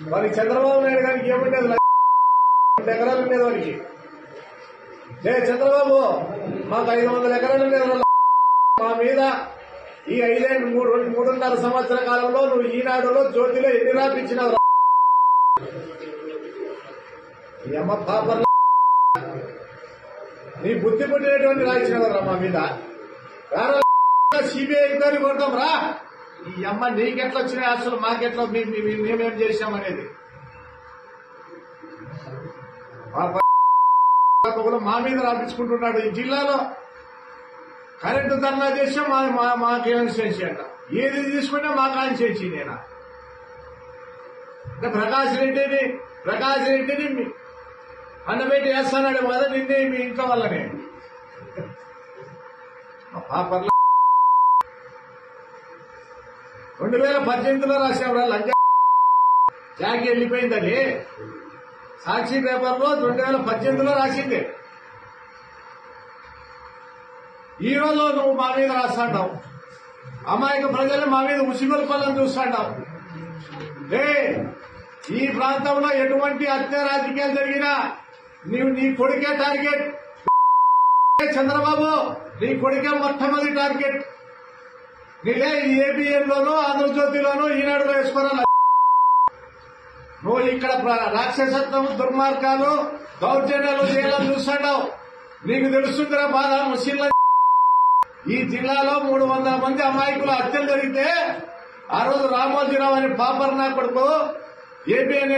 వారికి చంద్రబాబు నాయుడు గారికి ఏముండేది 2 ఎకరాలు ఉండేది వారికి. చంద్రబాబు మాకు 500 ఎకరాలు ఉండేది. మా మీద ఈ 3.5 సంవత్సర కాలంలో నువ్వు ఈనాడులో జ్యోతిలో ఎన్ని రాపించినావు? ఈ అమ్మ పాపర్ల నీ బుద్ధి పుట్టినటువంటి రాయించినవరా మా మీద. సిబిఐ ఎంక్వైరీ కొడతాం రా. ఈ అమ్మ నీకెట్లా వచ్చినాయి అసలు, మాకెట్లా మేమేం చేశామనేది మా మీద రాపించుకుంటున్నాడు. ఈ జిల్లాలో కరెంటు ధర్నా చేసాం మా కాన్స్టిట్యున్సీ అంట. ఏది తీసుకుంటే మా కాన్స్టిట్యున్సీ నేనా అంటే ప్రకాష్ రెడ్డిని అన్నబెట్టి వేస్తానాడు కదా నిన్నే మీ ఇంట్లో వల్లనే. పాపర్ల 2018లో రాసావురా లంచ జాకి వెళ్ళిపోయిందని. సాక్షి పేపర్లో 2018లో రాసింది. ఈ రోజు నువ్వు మా మీద రాస్తాంటావు. అమాయక ప్రజలు మా మీద ఉసిగొల్పాలని చూస్తాంటావు. ఈ ప్రాంతంలో ఎటువంటి హత్య రాజకీయాలు జరిగినా నీ కొడుకే టార్గెట్. చంద్రబాబు నీ కొడుకే మొట్టమొదటి టార్గెట్. నీలే ఏబిఎన్లోనూ ఆంధ్రజ్యోతిలోనూ ఈనాడులో వేసుకోవాలి. నువ్వు ఇక్కడ రాక్షసత్వం దుర్మార్గాలు దౌర్జన్యాలు చేయాలని చూస్తాడావు. నీకు తెలుస్తుందిరా బాధ. ముస్లింల ఈ జిల్లాలో 300 మంది అమాయకులు హత్యలు జరిగితే ఆ రోజు రామోజీరావు అనే పాపర్ నా కొడుకు ఏబిఎన్